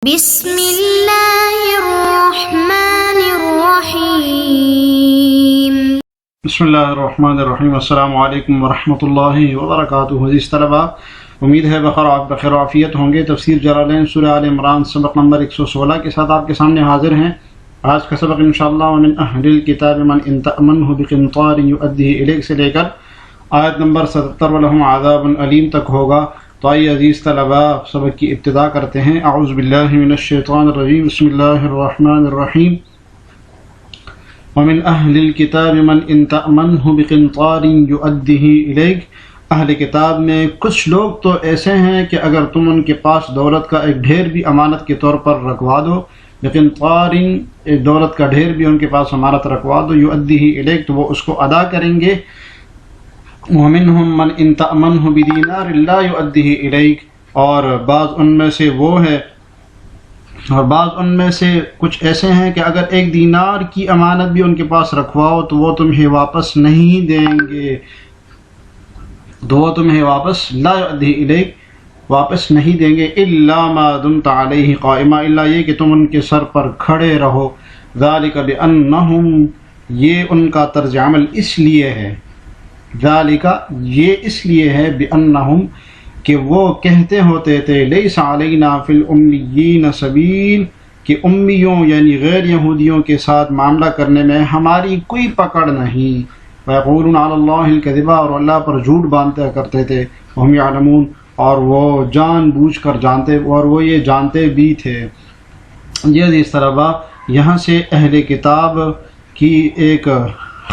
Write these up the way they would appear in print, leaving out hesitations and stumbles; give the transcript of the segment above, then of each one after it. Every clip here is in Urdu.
بسم اللہ الرحمن الرحیم۔ بسم اللہ الرحمن الرحیم۔ السلام علیکم ورحمۃ اللہ وبرکاتہ۔ عزیز طلباء، امید ہے بخیر عافیت ہوں گے۔ تفسیر جلالین سورہ آل عمران سبق نمبر 116 کے ساتھ آپ کے سامنے حاضر ہیں۔ آج کا سبق انشاءاللہ ومن اہل الکتاب من ان تأمنہ بقنطار یؤدیہ الیک سے لے کر آیت نمبر 77 ولہم عذاب علیم تک ہوگا۔ تو آئیے عزیز طلباء سبق کی ابتدا کرتے ہیں۔ اعوذ باللہ من الشیطان الرجیم، بسم اللہ الرحمن الرحیم۔ ومن اہل الکتاب من ان تأمنہ بقنطار یؤدیہ الیک۔ اہل کتاب میں کچھ لوگ تو ایسے ہیں کہ اگر تم ان کے پاس دولت کا ایک ڈھیر بھی امانت کے طور پر رکھوا دو، بقنطار ایک دولت کا ڈھیر بھی ان کے پاس امانت رکھوا دو، یؤدیہ الیک تو وہ اس کو ادا کریں گے۔ ومنہم من ان تأمنہ بدینار لا یؤدیہ الیک، اور بعض ان میں سے کچھ ایسے ہیں کہ اگر ایک دینار کی امانت بھی ان کے پاس رکھواؤ تو وہ تمہیں واپس نہیں دیں گے، لا یؤدیہ الیک واپس نہیں دیں گے، الا ما دمت علیہ قائما، الا یہ کہ تم ان کے سر پر کھڑے رہو۔ ذالک بانہم، یہ ان کا طرز عمل اس لیے ہے، ذالک یہ اس لیے ہے، بانہم کہ وہ کہتے ہوتے تھے، لیس علینا فی الامیین سبیل، کہ امیوں یعنی غیر یہودیوں کے ساتھ معاملہ کرنے میں ہماری کوئی پکڑ نہیں۔ ویقولون علی اللہ الکذب، اور اللہ پر جھوٹ باندھتے کرتے تھے، وہم یعلمون، اور وہ جان بوجھ کر جانتے، اور وہ یہ جانتے بھی تھے۔ یہ عزیز طلباء، یہاں سے اہل کتاب کی ایک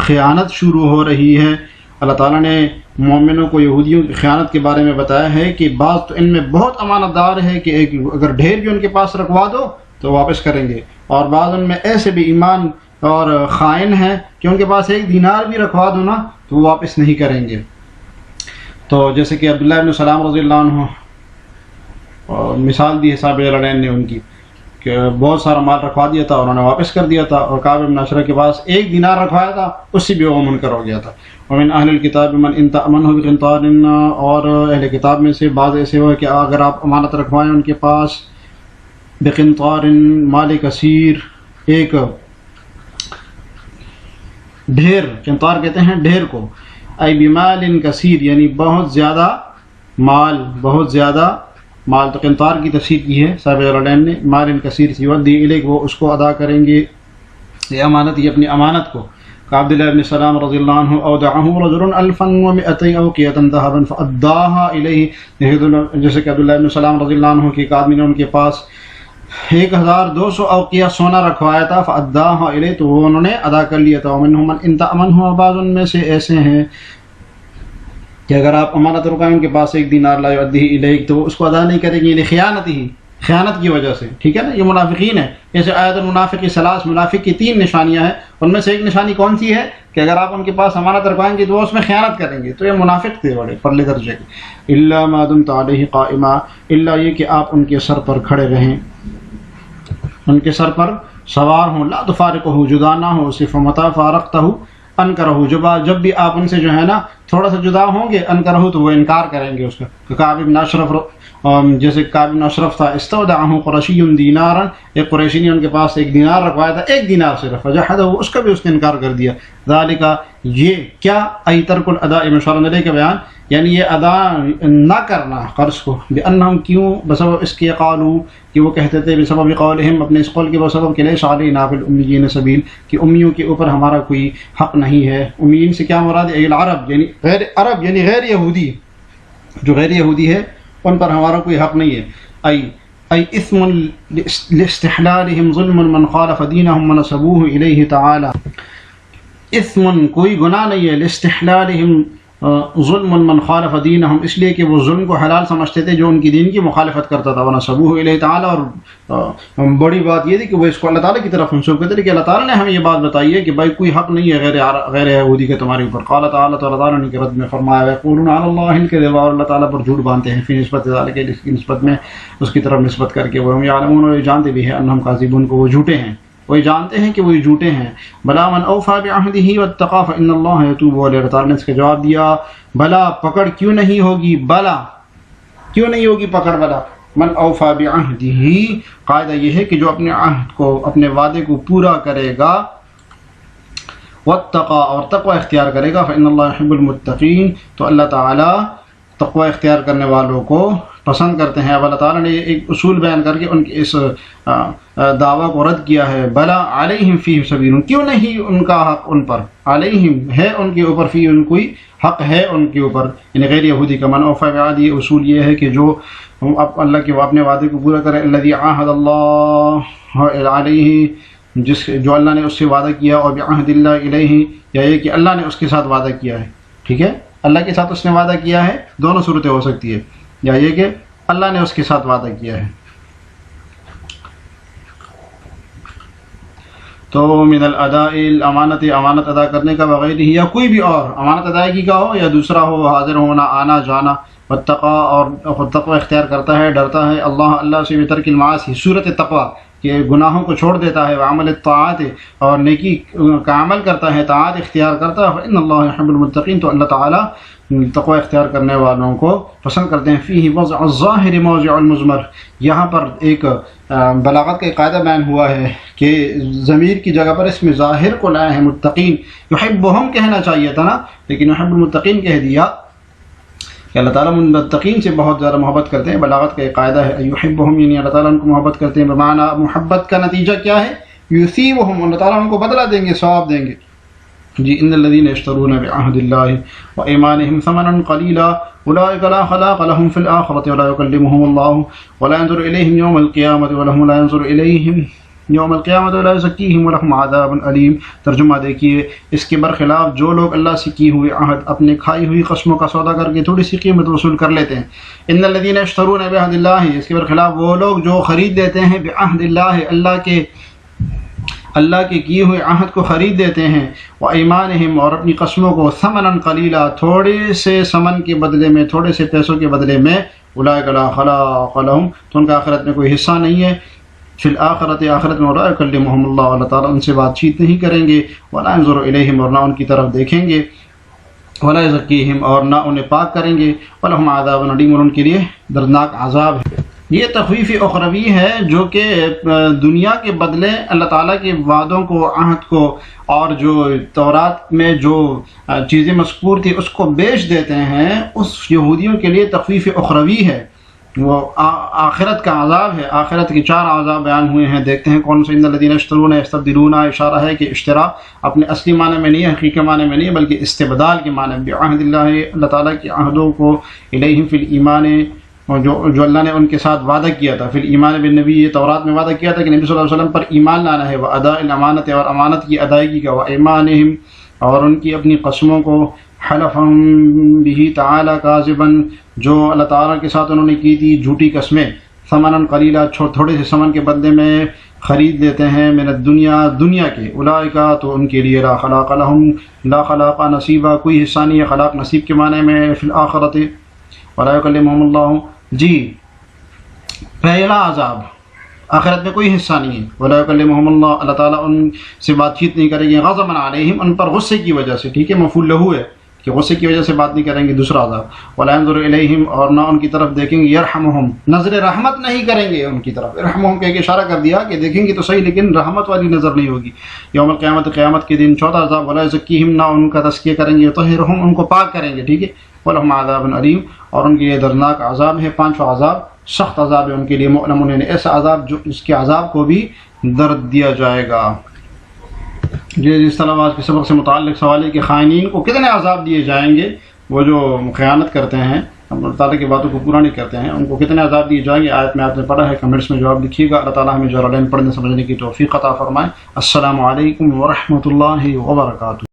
خیانت شروع ہو رہی ہے۔ اللہ تعالیٰ نے مومنوں کو یہودیوں کی خیانت کے بارے میں بتایا ہے کہ بعض تو ان میں بہت امانت دار ہے کہ اگر ڈھیر بھی ان کے پاس رکھوا دو تو واپس کریں گے، اور بعض ان میں ایسے بھی ایمان اور خائن ہیں کہ ان کے پاس ایک دینار بھی رکھوا دو نا تو وہ واپس نہیں کریں گے۔ تو جیسے کہ عبداللہ بن سلام رضی اللہ عنہ مثال دی ہے صاحب لڑین نے ان کی، کہ بہت سارا مال رکھوا دیا تھا اور انہوں نے واپس کر دیا تھا، اور کعب بن عشرہ کے پاس ایک دینار رکھوایا تھا، اس سے بھی وہ منکر ہو گیا تھا۔ ومن اہل الکتاب من ان تأمنہ بقنطار، اور اہل کتاب میں سے بعض ایسے ہوئے کہ اگر آپ امانت رکھوائیں ان کے پاس بقنطار مال کثیر، ایک ڈھیر، قنطار کہتے ہیں ڈھیر کو، ای بمال کثیر یعنی بہت زیادہ مال، تو قنطار کی تفسیر کی ہے صاحب العلین نے، مال کثیر یؤدی الیک، وہ اس کو ادا کریں گے، یہ امانت، یہ اپنی امانت کو۔ عبداللہ بن سلام رضی اللہ عنہ اودعہ رجل 1200 اوقیۃ ذهبا فاداها الیہ، جیسے کہ عبداللہ بن سلام رضی اللہ عنہ کے ایک آدمی نے ان کے پاس 1200 اوقیہ سونا رکھوایا تھا، فاداها الیہ تو وہ انہوں نے ادا کر لیا تھا۔ ومنهم من ان تأمنہ، بعض ان میں سے ایسے ہیں کہ اگر آپ امانت رکھائیں ان کے پاس ایک دینار لا یؤدیہ الیک تو وہ اس کو ادا نہیں کریں گے، خیانت کی وجہ سے، ٹھیک ہے نا، یہ منافقین ہے۔ جیسے آیت المنافق ثلاث، منافق کی 3 نشانیاں ہیں، ان میں سے ایک نشانی کون سی ہے کہ اگر آپ ان کے پاس امانت رکھوائیں گے تو وہ اس میں خیانت کریں گے، تو یہ منافق تھے بڑے پرلے درجے کے۔ الا ما دمت علیہ قائما، الا یہ کہ آپ ان کے سر پر کھڑے رہیں، ان کے سر پر سوار ہوں، لا تفارقہ، جدا نہ ہو، صرف متى فارقتہ انکرہ، جب بھی آپ ان سے جو ہے نا تھوڑا سا جدا ہوں گے، انکرہ تو وہ انکار کریں گے اس کا۔ کعب بن اشرف، جیسے کعب بن اشرف تھا، استودعہ قرشی دینارا، ایک قریشی نے ان کے پاس ایک دینار رکھوایا تھا، ایک دینار صرف، فجحدہ، اس کا بھی اس نے انکار کر دیا۔ ذالک، یہ کیا، ای ترک الاداء مشار علیہ کا بیان، یعنی یہ ادا نہ کرنا قرض کو، بانہم، کیوں، بسبب اس کے، قالوا، کہ وہ کہتے تھے، بسبب قولہم، اپنے اس قول کے بسبب کہ لیس علینا فی الامیین سبیل، کہ امیوں کے اوپر ہمارا کوئی حق نہیں ہے۔ امیین سے کیا مراد ہے؟ العرب، یعنی غیر عرب، یعنی غیر یہودی، جو غیر یہودی ہے ان پر ہمارا کوئی حق نہیں ہے۔ ای اسم لاستحلالہم ظلم من خالف دینہم ونسبوہ الیہ تعالی، اسم کوئی گناہ نہیں ہے، لاستحلالہم ظلم من خالف دینہم، اس لیے کہ وہ ظلم کو حلال سمجھتے تھے جو ان کی دین کی مخالفت کرتا تھا، ونسبوہ الیہ تعالی، اور بڑی بات یہ تھی کہ وہ اس کو اللہ تعالیٰ کی طرف منسوب کرتے تھے کہ اللہ تعالیٰ نے ہمیں یہ بات بتائی ہے کہ بھائی کوئی حق نہیں ہے غیر یہودی کے تمہارے اوپر۔ قال تعالیٰ، تو اللہ تعالیٰ نے رد میں فرمایا، ویقولون علی اللہ الکذب، اور اللہ تعالیٰ پر جھوٹ باندھتے ہیں، فی نسبت ذالک، اس کی نسبت میں، اس کی طرف نسبت کر کے، وہم یعلمون، اور یہ جانتے بھی ہیں، انہم کاذبون، کو وہ جھوٹے ہیں، وہ جانتے ہیں کہ وہ جھوٹے ہیں۔ بلا من اوفى بعهده واتقى فان الله يتوب عليه، اللہ تعالیٰ نے اس کا جواب دیا، بلا، پکڑ کیوں نہیں ہوگی، بلا کیوں نہیں ہوگی پکڑ، بلا من اوفا بعہدہ، قاعدہ یہ ہے کہ جو اپنے عہد کو، اپنے وعدے کو پورا کرے گا، واتقى، اور تقوی اختیار کرے گا، فإن اللہ يحب المتقین، تو اللہ تعالیٰ تقوی اختیار کرنے والوں کو پسند کرتے ہیں۔ اب اللہ تعالیٰ نے ایک اصول بیان کر کے ان کے اس دعویٰ کو رد کیا ہے، بلا علیہم فیہ سبیل، کیوں نہیں ان کا حق ان پر، علیہم ہے ان کے اوپر، فی ان کوئی حق ہے ان کے اوپر، یعنی غیر یہودی کا۔ من اوفی بعہدہ، یہ اصول یہ ہے کہ جو اللہ کے اپنے وعدے کو پورا کرے، الذی عاہد اللہ علیہ، جو اللہ نے اس سے وعدہ کیا، اور بعہد اللہ الیہ، یا یہ کہ اللہ نے اس کے ساتھ وعدہ کیا ہے، ٹھیک ہے، اللہ کے ساتھ اس نے وعدہ کیا ہے، دونوں صورتیں ہو سکتی ہے، یا یہ کہ اللہ نے اس کے ساتھ وعدہ کیا ہے۔ تو من الاداء، الامانت، امانت ادا کرنے کا، وغیرہ، یا کوئی بھی اور امانت ادائیگی کا ہو یا دوسرا ہو، حاضر ہونا، آنا جانا، واتقى، اور تقوی اختیار کرتا ہے، ڈرتا ہے اللہ سے، بترک المعاصی، صورت تقوی کہ گناہوں کو چھوڑ دیتا ہے، وعمل الطاعات، اور نیکی کا عمل کرتا ہے، طاعات اختیار کرتا ہے، فإن اللہ يحب المتقین، تو اللہ تعالیٰ تقوی اختیار کرنے والوں کو پسند کرتے ہیں۔ فیہ وضع الظاہر موضع المضمر، یہاں پر ایک بلاغت کا ایک قاعدہ بیان ہوا ہے کہ ضمیر کی جگہ پر اس میں ظاہر کو لائے ہیں، متقین، یحبہم کہنا چاہیے تھا نا، لیکن یحب المتقین کہہ دیا کہ اللہ تعالیٰ متقین سے بہت زیادہ محبت کرتے ہیں۔ بلاغت کا ایک قاعدہ ہے، یحبہم، یعنی اللہ تعالیٰ ان کو محبت کرتے ہیں، بمعنی محبت کا نتیجہ کیا ہے، یثیبہم، اللہ تعالیٰ ان کو بدلہ دیں گے، ثواب دیں گے۔ جی، ان الذین یشترون بعہد اللہ وایمانہم ثمنا قلیلا اولئک لا خلاق لهم فی الآخرۃ ولا یکلمہم اللہ ولا ینظر الیہم یوم القیامۃ ولہم لا ینظر الیہم یوم القیامۃ ولا یزکیہم ولہم عذاب علیم۔ ترجمہ دیکھیے، اس کے برخلاف جو لوگ اللہ سے کی ہوئی عہد، اپنے کھائی ہوئی قسموں کا سودا کر کے تھوڑی سی قیمت وصول کر لیتے ہیں، ان الذین یشترون بعہد اللہ، اس کے برخلاف وہ لوگ جو خرید لیتے ہیں، بعہد اللہ، اللہ کے کیے ہوئے عہد کو خرید دیتے ہیں، وایمانہم، اور اپنی قسموں کو، ثمنا قلیلا، تھوڑے سے ثمن کے بدلے میں، تھوڑے سے پیسوں کے بدلے میں، اولئک لا خلاق لہم، تو ان کا آخرت میں کوئی حصہ نہیں ہے، فی الآخرۃ، آخرت میں، ولا یکلمہم اللہ، اللہ تعالیٰ ان سے بات چیت نہیں کریں گے، ولا ینظر الیہم، اور نہ ان کی طرف دیکھیں گے، ولا یزکیہم، اور نہ انہیں پاک کریں گے، ولہم عذاب علیم، اور ان کے لیے دردناک عذاب ہے۔ یہ تخویف اخروی ہے جو کہ دنیا کے بدلے اللہ تعالیٰ کے وعدوں کو، عہد کو، اور جو تورات میں جو چیزیں مذکور تھی اس کو بیچ دیتے ہیں، اس یہودیوں کے لیے تخویف اخروی ہے، وہ آخرت کا عذاب ہے۔ آخرت کے 4 عذاب بیان ہوئے ہیں، دیکھتے ہیں کون سے۔ ان الذین یشترون یستبدلون، اشارہ ہے کہ اشترا اپنے اصلی معنی میں نہیں ہے، حقیقی معنی میں نہیں، بلکہ استبدال کے معنی میں، بعہد اللہ، اللہ تعالیٰ کے عہدوں کو، الیہم فی الایمان، جو اللہ نے ان کے ساتھ وعدہ کیا تھا، فی الایمان بالنبی، یہ تورات میں وعدہ کیا تھا کہ نبی صلی اللہ علیہ وسلم پر ایمان لانا ہے، واداء الامانت، اور امانت کی ادائیگی کا، وایمانہم، اور ان کی اپنی قسموں کو، حلفہم بہ تعالی کاذبا، جو اللہ تعالیٰ کے ساتھ انہوں نے کی تھی جھوٹی قسمیں، ثمنا قلیلا، تھوڑے سے ثمن کے بدلے میں خرید لیتے ہیں، من الدنیا، دنیا کے، اولئک، تو ان کے لیے، لا خلاق لہم، لا خلاق نصیبہ، کوئی حصہ نہیں ہے، خلاق نصیب کے معنی میں، فی الآخرۃ ولا یکلمہم اللہ۔ جی، پہلا عذاب، آخرت میں کوئی حصہ نہیں ہے، ولا یکلمہم اللہ، اللہ تعالیٰ ان سے بات چیت نہیں کریں گے، غضبا علیہم، ان پر غصے کی وجہ سے، ٹھیک ہے، مفعول لہو ہے کہ غصے کی وجہ سے بات نہیں کریں گے، دوسرا عذاب، ولا ینظر الیہم، اور نہ ان کی طرف دیکھیں گے، یرحمہم، نظر رحمت نہیں کریں گے ان کی طرف، یرحمہم کہہ کے اشارہ کر دیا کہ دیکھیں گے تو صحیح لیکن رحمت والی نظر نہیں ہوگی، یوم القیامت، قیامت کے دن، چوتھا عذاب، ولا یزکیہم، نہ ان کا تزکیہ کریں گے، یطہرہم، ان کو پاک کریں گے، ٹھیک ہے، ولہم عذاب علیم، اور ان کے لیے دردناک عذاب ہے۔ 5واں عذاب سخت عذاب ہے ان کے لیے، مؤلم، یعنی ایسا عذاب جو اس کے عذاب کو بھی درد دیا جائے گا۔ جس طرح آج کے سبق سے متعلق سوال ہے کہ خائنین کو کتنے عذاب دیے جائیں گے، وہ جو خیانت کرتے ہیں، اللہ تعالیٰ کی باتوں کو پورا نہیں کرتے ہیں، ان کو کتنے عذاب دیے جائیں گے، آیت میں آپ نے پڑھا ہے، کمنٹس میں جواب لکھیے گا۔ اللہ تعالیٰ ہمیں جلالین پڑھنے سمجھنے کی توفیق عطا فرمائے۔ السلام علیکم ورحمۃ اللہ وبرکاتہ۔